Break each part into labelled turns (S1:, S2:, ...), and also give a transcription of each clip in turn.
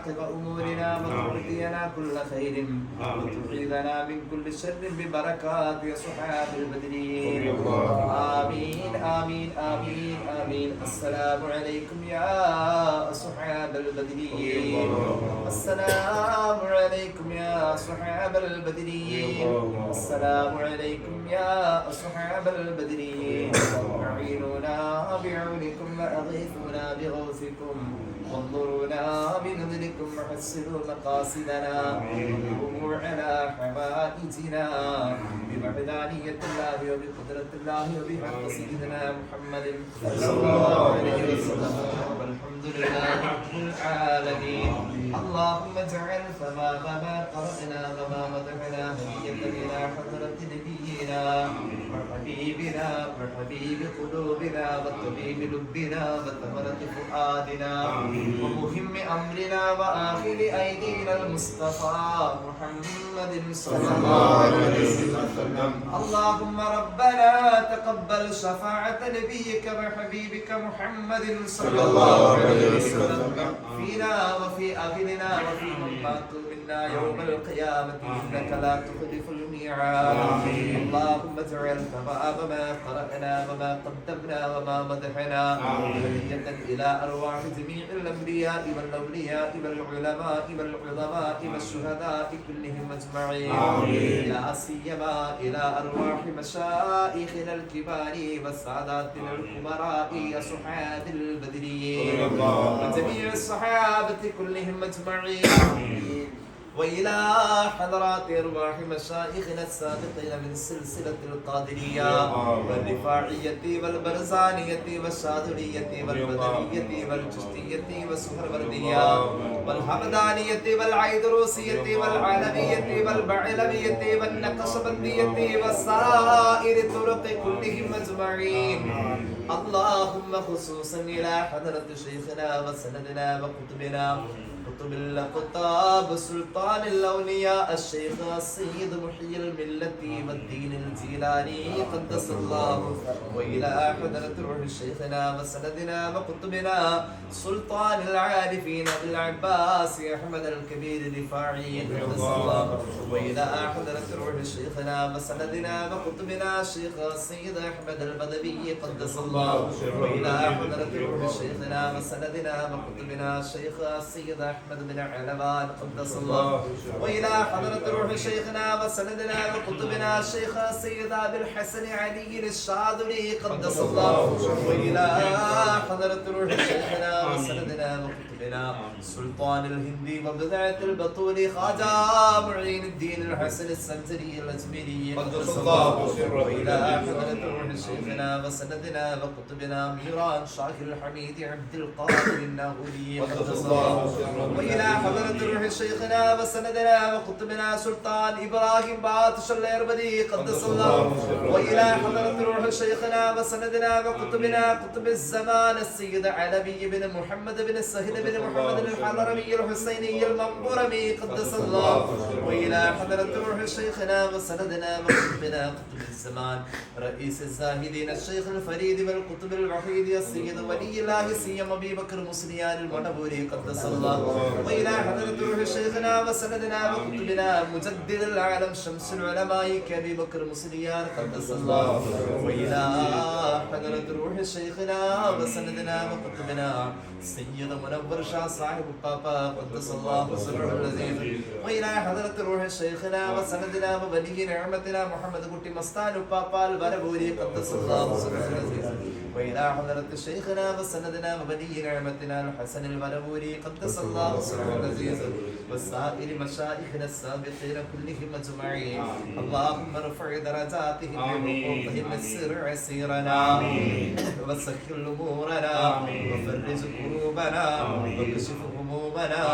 S1: عواقب أمورنا وتعطينا كل خير وتعيذنا من كل شر ببركات أصحاب البدرين. آمين آمين آمين آمين. السلام عليكم يا أصحاب البدرين. السلام عليكم يا أصحاب البدرين. السلام عليكم يا أصحاب البدرين. أعينونا بعونكم وأغيثونا بغوثكم وانظرونا بنذركم وحسنوا مقاصدنا وقوموا على حوائجنا بوحدانية الله وبقدرة الله وبحق سيدنا محمد صلى الله عليه وسلم والحمد لله رب العالمين. اللهم اجعل ثواب ما قرأنا وما مدحنا هدية إلى حضرة نبينا وحبيبنا وحبيب قلوبنا وطبيب لبنا وثمرة فؤادنا ومهم أمرنا وآخر أيدينا المصطفى محمد صلى الله عليه وسلم. اللهم ربنا تقبل شفاعة نبيك وحبيبك محمد صلى الله عليه وسلم فينا وفي أهلنا وفي من ماتوا منا يوم القيامة إنك لا تخلف الميعاد. اللهم اجعل ثواب ما قرأنا وما قدمنا وما مدحنا هدية إلى أرواح جميع الأنبياء والأولياء والعلماء والعظماء والشهداء كلهم أجمعين. لا سيما إلى أرواح مشايخنا الكبار والساداتنا الكبراء أصحاب البدرين وجميع الصحابة كلهم أجمعين. وإلى حضرات أرواح مشايخنا السابقين من سلسلة القادرية والرفاعية والبرزانية والشاذلية والبدرية والجشتية والسهروردية والحمدانية والعيدروسية والعالمية والبعلوية والنقشبندية وسائر الطرق كلهم أجمعين. اللهم خصوصا إلى حضرة شيخنا وسندنا وقطبنا قطب الأقطاب سلطان الأولياء الشيخ السيد محيي الملة والدين الجيلاني قدس الله. وإلى حضرة روح شيخنا وسندنا وقطبنا سلطان العارفين بالعباس أحمد الكبير الرفاعي قدس الله. وإلى حضرة روح شيخنا وسندنا وقطبنا الشيخ السيد أحمد البدوي قدس الله. وإلى حضرة روح شيخنا وسندنا وقطبنا الشيخ السيد أحمد بن علوان قدس الله. وإلى حضرة روح شيخنا وسندنا وقطبنا الشيخ السيد أبي الحسن علي الشاذلي قدس الله. وإلى حضرة روح شيخنا وسندنا وقطبنا سلطان الهندي وبدعة البطول خواجة معين الدين الحسن السنجري الأجميري قدس الله. وإلى حضرة روح شيخنا وسندنا وقطبنا ميران شاكر الحميد عبد القادر الناغوري قدس الله. وإلى حضرة روح شيخنا وسندنا وقطبنا سلطان إبراهيم باتش الأربدي قدس الله. وإلى حضرة روح شيخنا وسندنا وقطبنا قطب الزمان السيد علوي بن محمد بن السهل بن محمد الحضرمي الحسيني المنبورمي قدس الله. وإلى حضرة روح شيخنا وسندنا وقطبنا قطب الزمان رئيس الزاهدين الشيخ الفريد والقطب الوحيد السيد ولي الله سيما أبي بكر مسليان المنبوري قدس الله. وإلى حضرة روح شيخنا وسندنا وقطبنا مجدد العالم شمس العلماء كأبي بكر مسليان قدس الله. وإلى حضرة روح شيخنا وسندنا وقطبنا سيد منور شاه صاحب البابا قدس الله سره العزيز. وإلى حضرة روح شيخنا وسندنا وولي نعمتنا محمد قطي مستان البابا البربوري قدس الله سره العزيز. وإلى حضرة شيخنا وسندنا وولي نعمتنا الحسن البربوري قدس الله سره العزيز وسائر مشايخنا السابقين كلهم أجمعين. اللهم ارفع درجاتهم بحقوقهم السر عسيرنا وسهل أمورنا وفرج كروبنا واكشف همومنا.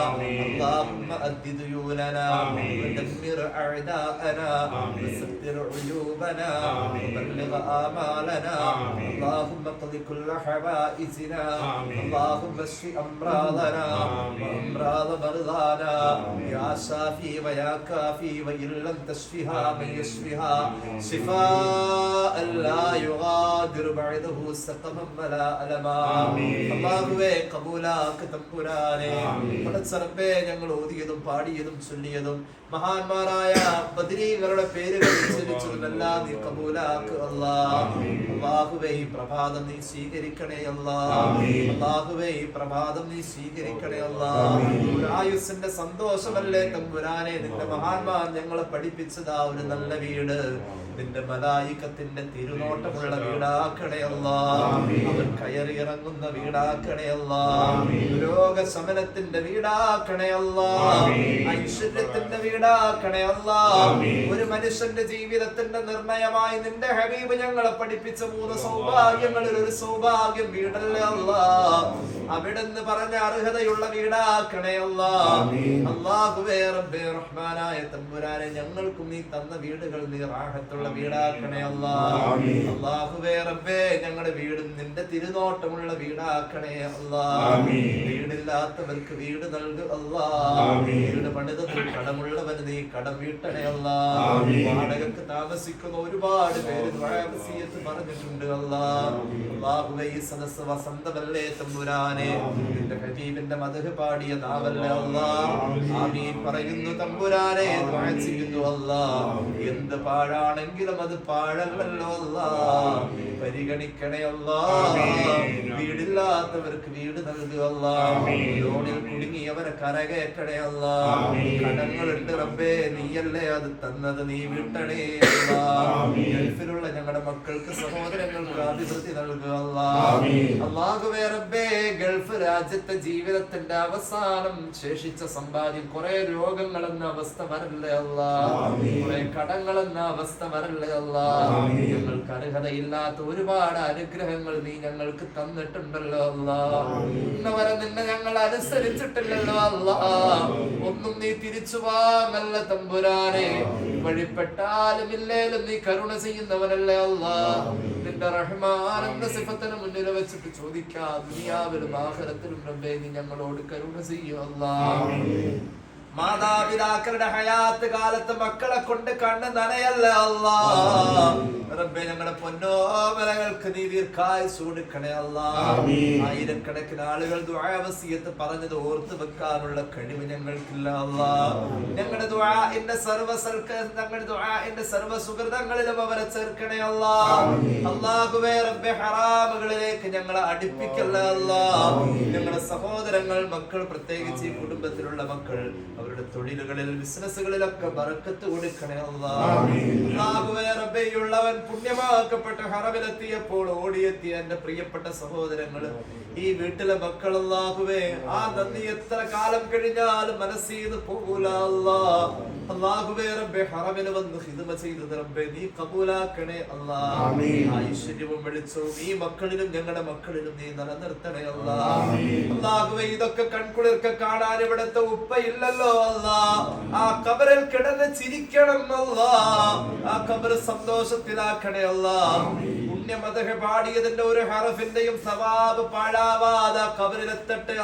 S1: اللهم أد ديوننا ودمر أعداءنا وستر عيوبنا وبلغ آمالنا. اللهم اقض كل حوائجنا. اللهم اشف أمراضنا وأمراض مرضانا يا شافي ويا كافي وإن لم تشفها من يشفها شفاء لا يغادر بعده سقما ولا ألما അല്ലാഹുവേ കബൂലാക്ക് തമ്പുരാനെ പടച്ചറബേ ഞങ്ങൾ ഓതിയതും പാടിയതും ചൊല്ലിയതും മഹാന്മാരായ ബദരീങ്ങളുടെ പേരുകൾ ഉച്ചരിച്ചതുമെല്ലാം നീ കബൂലാക്ക് അല്ലാഹുവേ ഈ പ്രഭാതം നീ സ്വീകരിക്കണേ അല്ലാഹുവേ ഈ പ്രഭാതം നീ സ്വീകരിക്കണേ ആയുസ്സിന്റെ സന്തോഷമല്ലേ തമ്പുരാനെ നിന്റെ മഹാന്മാർ ഞങ്ങളെ പഠിപ്പിച്ചതാ ഒരു നല്ല വീട് നിന്റെ മലായികത്തിന്റെ തിരുനോട്ടമുള്ള വീടാക്കണേ അവൻ കയറി ഇറങ്ങുന്ന വീടാക്കണേ രോഗശമനത്തിന്റെ വീടാക്കണേ ഐശ്വര്യത്തിന്റെ വീടാക്കണേ ഒരു മനുഷ്യന്റെ ജീവിതത്തിന്റെ നിർണയമായി നിന്റെ ഹബീബ് ഞങ്ങളെ പഠിപ്പിച്ച 3 സൗഭാഗ്യങ്ങളിൽ ഒരു സൗഭാഗ്യം വീടല്ലേ അവിടെന്ന് പറഞ്ഞ അർഹതയുള്ള വീടാക്കണേ അല്ലാഹുവേ റബ്ബേ റഹ്മാനായ തമ്പുരാനെ ഞങ്ങൾക്കും നീ തന്ന വീടുകൾ നീ റാഹത്തുള്ള വീടാക്കണേ അല്ലാഹുവേ റബ്ബേ ഞങ്ങളുടെ വീടും നിന്റെ തിരുനോട്ടമുള്ള വീടാക്കണേ വീടില്ലാത്തവർക്ക് വീട് നൽകുക വീട് പണിതതിൽ കടമുള്ളവന് നീ കടം വീട്ടണേ വാടകക്ക് താമസിക്കുന്ന ഒരുപാട് പേര് വസിയത്ത് പറഞ്ഞിട്ടുണ്ട് അല്ലാഹുവേ ഈ സദസ്സ് വസന്തമല്ലേ തമ്പുരാനെ നിന്റെ ഹബീബിന്റെ മദ്ഹ് പാടിയ നാവല്ലേ ആമീൻ പറയുന്നു തമ്പുരാനെ ദുആ ചെയ്യുന്നു എന്ത് പാഴാണെങ്കിലും അത് പാഴല്ലല്ലോ പരിഗണിക്കണേ വീടില്ലാത്തവർക്ക് വീട് നൽകുക ലോണിൽ കുടുങ്ങിയവരെ കരകയറ്റണേ കടങ്ങളുണ്ട് റബ്ബേ നീയല്ലേ അത് തന്നത് നീ വിട്ടണേ ഗൾഫിലുള്ള ഞങ്ങളുടെ മക്കൾക്ക് സഹോദരങ്ങൾക്ക് അഭിവൃദ്ധി നൽകുക അല്ലാഹുവേ റബ്ബേ ഗൾഫ് രാജ്യത്തെ ജീവിതത്തിന്റെ അവസാനം ശേഷിച്ച സമ്പാദ്യം കുറെ രോഗങ്ങൾ എന്ന അവസ്ഥ വരല്ലേ കുറെ കടങ്ങൾ എന്ന അവസ്ഥ വരല്ലേ ഞങ്ങൾക്ക് അർഹതയില്ലാത്ത ഒരുപാട് അനുഗ്രഹങ്ങൾ നീ ഞങ്ങൾക്ക് തന്നിട്ടുണ്ടല്ലോ ഇന്നവരെ നിന്നെ ഞങ്ങൾ അനുസരിച്ചിട്ടില്ലല്ലോ ഒന്നും നീ തിരിച്ചു വാങ്ങല്ല തമ്പുരാനെ വഴിപ്പെട്ടാലും ഇല്ലേലും നീ കരുണ ചെയ്യുന്നവനല്ലേ നിന്റെ റഹ്മാൻ എന്ന സിഫത്തിന് മുന്നിൽ വെച്ചിട്ട് ചോദിക്കാം ദുനിയാവിലും ആഖിറത്തിലും റബ്ബേ നീ ഞങ്ങളോട് കരുണ ചെയ്യൂ മാതാപിതാക്കളുടെ ഹയാത്ത് കാലത്ത് മക്കളെ കൊണ്ട് കണ്ണ് നനയല്ല റബ്ബേ ഞങ്ങളുടെ പൊന്നോമലകൾക്ക് നീ ദീർഘായുസ്സ് കൊടുക്കണേ ആയിരക്കണക്കിന് ആളുകൾ ദുആ വസിയത്ത് പറഞ്ഞത് ഓർത്ത് വെക്കാനുള്ള കഴിവ് ഞങ്ങൾക്കില്ല ഞങ്ങളുടെ ദുആഇന്റെ സർവ്വ സുഹൃതങ്ങളിലും അവരെ ചേർക്കണേ അല്ലാഹുവേ റബ്ബേ ഹറാമുകളിലേക്ക് ഞങ്ങളെ അടുപ്പിക്കല്ല ഞങ്ങളുടെ സഹോദരങ്ങൾ മക്കൾ പ്രത്യേകിച്ച് ഈ കുടുംബത്തിലുള്ള മക്കൾ അവരുടെ തൊഴിലുകളിൽ ബിസിനസ്സുകളിലൊക്കെ ബറക്കത്ത് കൊടുക്കണേ അല്ലാഹുവേ റബ്ബേ ഉള്ളവൻ പുണ്യമാക്കപ്പെട്ട ഹറമിലെത്തിയപ്പോൾ ഓടിയെത്തിയ എന്റെ പ്രിയപ്പെട്ട സഹോദരങ്ങൾ ഈ വീട്ടിലെ മക്കൾ അല്ലാഹുവേ ആ നന്ദി എത്ര കാലം കഴിഞ്ഞാലും മനസ്സീന്ന് പോകൂല അല്ലാഹുവേ റബ്ബേ ഹറമിൽ വന്ന് ഖിദ്മ ചെയ്തത് റബ്ബേ നീ കബൂലാക്കണേ ഐശ്വര്യവും വെളിച്ചവും ഈ മക്കളിലും ഞങ്ങളുടെ മക്കളിലും നീ നിലനിർത്തണേ അല്ലാഹുവേ ഇതൊക്കെ കൺകുളിർക്കെ കാണാൻ ഇവിടത്തെ ഉപ്പയില്ലല്ലോ ആ ഖബറിൽ കിടന്ന് ചിരിക്കണം ആ ഖബർ സന്തോഷത്തിലാക്കണേ പുണ്യമദഹ് പാടിയതിന്റെ ഒരു ഹറഫിന്റെയും സവാബ് പാഴാവാതെ ഖബറിലെത്തട്ടെ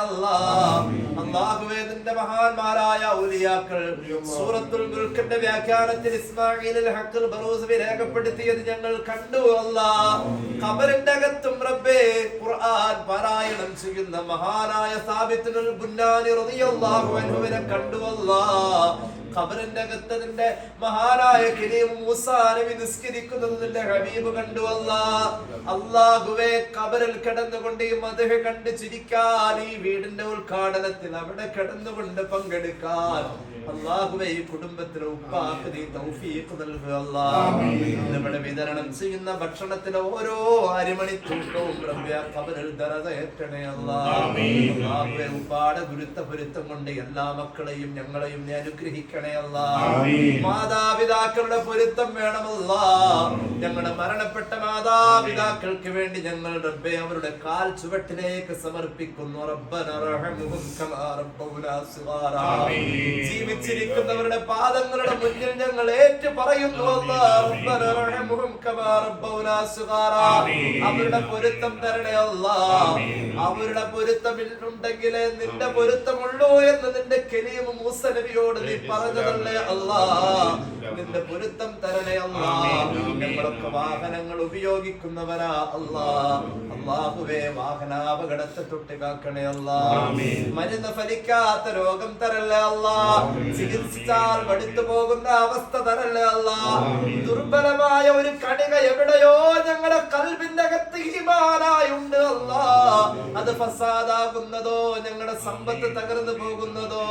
S1: അല്ലാഹുവേ നിന്റെ മഹാന്മാരായ ഔലിയാക്കൾ സൂറത്തുൽ മുൽക്കിന്റെ വ്യാഖ്യാനത്തിൽ ഇസ്മാഈൽ ഹഖ്ൽ ബറൂസി രേഖപ്പെടുത്തിയത് ഞങ്ങൾ കണ്ടു ഖബറിന്റെ അകത്തും റബ്ബേ ഖുർആൻ പാരായണം ചെയ്യുന്ന മഹാനായ സാബിത്തുൽ ബുന്നാനി റളിയല്ലാഹു അൻഹുവിനെ കണ്ടു ഖബറിന്റെ അകത്തതിന്റെ മഹാനായ കരീം മൂസാ നബി നിസ്കരിക്കുന്നതിന്റെ ഹബീബ് കണ്ടു അല്ലാഹുവേ ഖബറിൽ കിടന്നുകൊണ്ട് ഈ മദ്ഹ് കണ്ട് ചിരിക്കാൻ ഈ വീടിന്റെ ഉദ്ഘാടനത്തിൽ അവിടെ കിടന്നുകൊണ്ട് പങ്കെടുക്കാൻ അല്ലാഹുവേ ഈ കുടുംബത്തിലെ ഉപ്പാക്ക് നീ തൗഫീഖ് നൽകുക ഇവിടെ വിതരണം ചെയ്യുന്ന ഭക്ഷണത്തിലെ ഓരോ അരിമണി തൂക്കവും റബ്ബേ ഖബറിൽ ദറജ ഏറ്റണേ അല്ലാഹുവേ ഉപ്പാടെ ഗുരുത്വ പൊരുത്തം കൊണ്ട് എല്ലാ മക്കളെയും ഞങ്ങളെയും നീ അനുഗ്രഹിക്കണം കൊടുക്കണേ അല്ലാ. മാതാപിതാക്കളുടെ പൊരുത്തം വേണമല്ലാ. ഞങ്ങളുടെ മരണപ്പെട്ട മാതാപിതാക്കൾക്ക് വേണ്ടി ഞങ്ങൾ റബ്ബേ അവരുടെ കാൽ ചുവട്ടിലേക്ക് സമർപ്പിക്കുന്നു. റബ്ബനാ റഹ്മുഹും കമാ റബ്ബൗനാ സിഗാറാ. ജീവിച്ചിരിക്കുന്നവരുടെ പാദങ്ങളുടെ മുന്നിൽ ഞങ്ങൾ ഏറ്റു പറയുന്നു അല്ലാ. റബ്ബനാ റഹ്മുഹും കമാ റബ്ബൗനാ സിഗാറാ. അവരുടെ പൊരുത്തം തരണേ അല്ലാ. അവരുടെ പൊരുത്തം ഉണ്ടെങ്കിലേ നിന്റെ പൊരുത്തമുള്ളൂ എന്ന് നിന്റെ കലീം മൂസ നബിയോട് നീ പറഞ്ഞതല്ലേ അല്ലാ. നിന്റെ പൊരുത്തം തരണേ അല്ലാ. ഞങ്ങളൊക്കെ വാഹനങ്ങൾ ഉപയോഗിക്കുന്നവരാ അല്ലാ. അല്ലാഹുവേ വാഹനാപകടത്തെ തൊട്ട് കാക്കണേ അല്ലാ. മരുന്ന് ഫലിക്കാത്ത രോഗം തരല്ലേ അല്ലാ. ചികിത്സിച്ചാൽ മടുത്തു പോകുന്ന അവസ്ഥ തരല്ലേ അല്ലാ. ദുർബലമായ ഒരു കണിക എവിടെയോ ഞങ്ങളുടെ കൽബിന്റെ അകത്ത് ഈമാനായുണ്ട് അല്ലാ. അത് ഫസാദാകുന്നതോ ഞങ്ങളുടെ സമ്പത്ത് തകർന്നു പോകുന്നതോ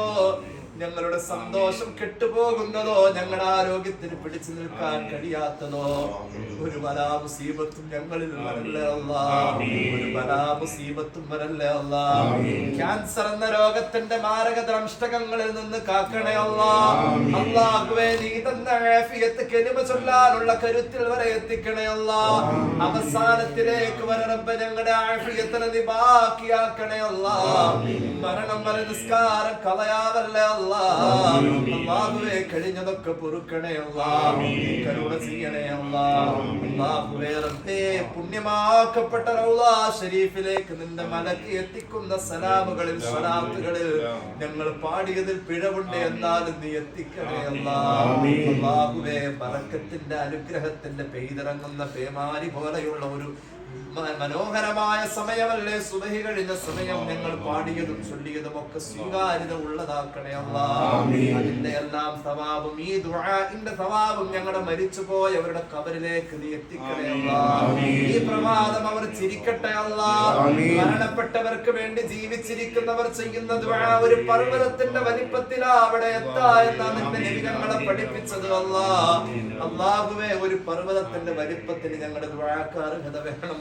S1: ഞങ്ങളുടെ സന്തോഷം കെട്ടുപോകുന്നതോ ഞങ്ങളുടെ ആരോഗ്യത്തിന് പിടിച്ചു നിൽക്കാൻ കഴിയാത്തതോ ഒരു ബലാ മുസീബത്തും ഞങ്ങളിൽ വരല്ലേ അല്ലാ. ഒരു ബലാ മുസീബത്തും വരല്ലേ അല്ലാ. ക്യാൻസർ എന്ന രോഗത്തിന്റെ മാരക ദംഷ്ടകങ്ങളിൽ നിന്ന് കാക്കണേ അല്ലാ. അല്ലാഹുവേ നീ തന്ന ആഫിയത്ത് കലിമ ചൊല്ലാനുള്ള കരുത്തിൽ വരെ എത്തിക്കണേ അല്ലാ. അവസാനത്തിലേക്ക് വരെ റബ്ബേ ഞങ്ങളുടെ ആഫിയത്തിനെ നീ ബാക്കിയാക്കണേ അല്ലാ. മരണം വരെ നിസ്കാരം കളയാവല്ലേ അല്ലാ. അല്ലാഹുവേ കഴിഞ്ഞതൊക്കെ പൊറുക്കണേ അല്ലാ. കരുണ ചെയ്യണേ അല്ലാ. അല്ലാഹുവേ റബ്ബേ പുണ്യമാക്കപ്പെട്ട റൗളാ ശരീഫിലേക്ക് നിന്റെ മലക്ക് എത്തിക്കുന്ന സലാമുകളിൽ സ്വലാത്തുകളിൽ ഞങ്ങൾ പാടിയതിൽ പിഴവുണ്ട് എന്നാലും നീ എത്തിക്കണേ അല്ലാ. അല്ലാഹുവേ ബറക്കത്തിന്റെ അനുഗ്രഹത്തിന്റെ പെയ്തിറങ്ങുന്ന പേമാരി പോലെയുള്ള ഒരു മനോഹരമായ സമയമല്ലേ സുബഹി കഴിഞ്ഞ സമയം. ഞങ്ങൾ പാടിയതും ചൊല്ലിയതും ഒക്കെ സ്വീകാര്യത ഉള്ളതാക്കണേ അല്ലാ. അതിന്റെ എല്ലാം സവാബും ഈ ദുആഇന്റെ സവാബും ഞങ്ങളുടെ മരിച്ചുപോയവരുടെ ഖബറിലേക്ക് നീ എത്തിക്കണേ അല്ലാ. ഈ പ്രഭാതം അവർ ചിരിക്കട്ടെ അല്ലാ. മരണപ്പെട്ടവർക്ക് വേണ്ടി ജീവിച്ചിരിക്കുന്നവർ ചെയ്യുന്ന ദുആ ഒരു പർവ്വതത്തിന്റെ വലിപ്പത്തിലാ അവിടെ എത്താ എന്നാണ് നിന്റെ നബി ഞങ്ങളെ പഠിപ്പിച്ചത് അല്ലാ. അല്ലാഹുവേ ഒരു പർവ്വതത്തിന്റെ വലിപ്പത്തിന് ഞങ്ങളുടെ ദുആക്ക് അർഹത വേണമല്ലാ.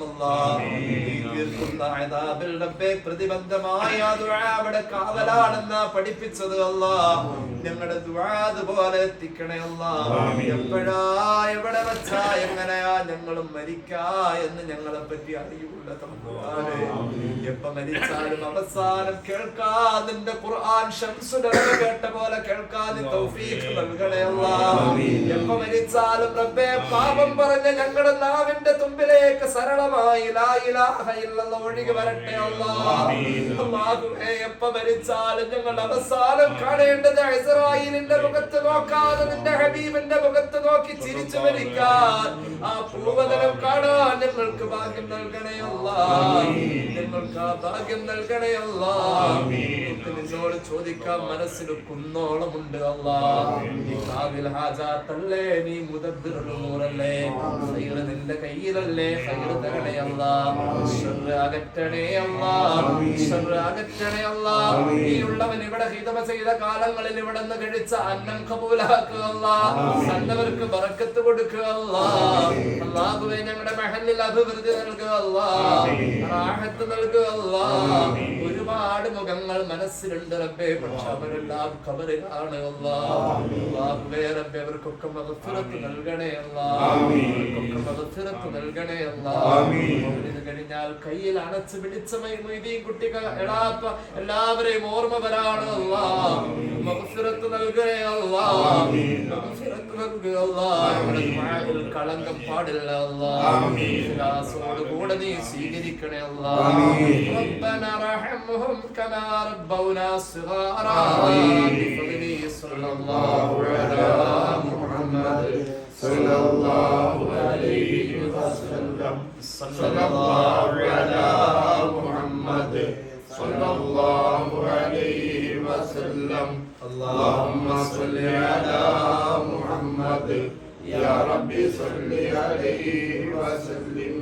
S1: പ്രതിബന്ധമായ അവിടെ കാവലാണെന്നാ പഠിപ്പിച്ചത് അല്ലാ. ഞങ്ങളുടെ ദുആ അതുപോലെ എത്തിക്കണേ അല്ലാ. എപ്പോഴാ എവിടെ വെച്ചാ എങ്ങനെയാ ഞങ്ങളും മരിക്കാ എന്ന് ഞങ്ങളെ പറ്റി അറിയുള്ള തമ്പുരാനേ. എപ്പ മരിച്ചാലും അവസാനം കേൾക്കാൻ നിന്റെ ഖുർആൻ ശംസുൽ കേട്ട പോലെ കേൾക്കാൻ തൗഫീഖ് നൽകണേ അല്ലാ. എപ്പ മരിച്ചാലും റബ്ബേ പാപം പറഞ്ഞ ഞങ്ങളുടെ നാവിന്റെ തുമ്പിലേക്ക് സരളമായി ലാ ഇലാഹ ഇല്ലല്ലാഹ് ഒഴുകി വരട്ടെ അല്ലാ. അല്ലാഹുവേ എപ്പ മരിച്ചാലും ഞങ്ങൾ അവസാനം കാണേണ്ടത് ഇസ്രായേലിന്റെ മുഖത്ത് നോക്കാതെ നിന്റെ ഹബീബിന്റെ മുഖത്ത് നോക്കി ചിരിച്ചു മരിക്കാൻ ആ പൂവതലം കാണാൻ ഞങ്ങൾക്ക് ഭാഗ്യം നൽകണേ അല്ലാ. ഞങ്ങൾക്ക് ആ ഭാഗ്യം നൽകണേ അല്ലാ. നിന്നോട് ചോദിക്കാൻ മനസ്സിൽ കുന്നോളമുണ്ട് അല്ലാ. നീ കാവിൽ ഹാജാത്തല്ലേ, നീ മുദബ്ബിറുൽ ഉമൂറല്ലേ, ഖൈർ നിന്റെ കയ്യിലല്ലേ. ഖൈർ തരണേ അല്ലാ. ശർറ് അകറ്റണേ അല്ലാ. ശർറ് അകറ്റണേ അല്ലാ. ഈ ഉള്ളവൻ ഇവിടെ ഹിദമ ചെയ്ത കാലങ്ങളിൽ ഇവിടെ നിന്ന് കഴിച്ച അന്നം ഖബൂലാക്കുക അല്ലാ. സന്നവർക്ക് ബറക്കത്ത് കൊടുക്കുക അല്ലാ. അല്ലാഹുവേ ഞങ്ങളുടെ മഹല്ലിൽ അഭിവൃദ്ധി നൽകുക അല്ലാ. റാഹത്ത് നൽകുക അല്ലാ. ഒരുപാട് മുഖങ്ങൾ മനസ്സിലുണ്ട് റബ്ബേ, പക്ഷെ അവരെല്ലാം ഖബറിലാണ് അല്ലാ. അല്ലാഹുവേ റബ്ബേ അവർക്കൊക്കെ മഗ്ഫിറത്ത് നൽകണേ അല്ലാ. അവർക്കൊക്കെ മഗ്ഫിറത്ത് നൽകണേ അല്ലാ. ഇത് കഴിഞ്ഞാൽ കയ്യിൽ അണച്ചു പിടിച്ച മൊയ്തീൻ കുട്ടികൾ എളാപ്പ എല്ലാവരെയും ഓർമ്മ വരാണ് അല്ലാ. മഗ്ഫിറത്ത് നൽകണേ അല്ലാ. മഗ്ഫിറത്ത് നൽകുക അല്ലാ. നമ്മുടെ ദുആയിൽ കളങ്കം പാടില്ല അല്ലാ. ഇഖ്ലാസോട് കൂടെ നീ സ്വീകരിക്കണേ അല്ലാ. റബ്ബനാ റഹ്മുഹും കമാ റബ്ബൗനാ സിഗാറാ ബിഫദ്ലി സ്വല്ലല്ലാഹു അലാ മുഹമ്മദ് സല്ലല്ലാഹു അലൈഹി വസല്ലം. സല്ലല്ലാഹു അലാ മുഹമ്മദ് സല്ലല്ലാഹു അലൈഹി വസല്ലം. اللهم صل على محمد يا رب صل عليه وسلم.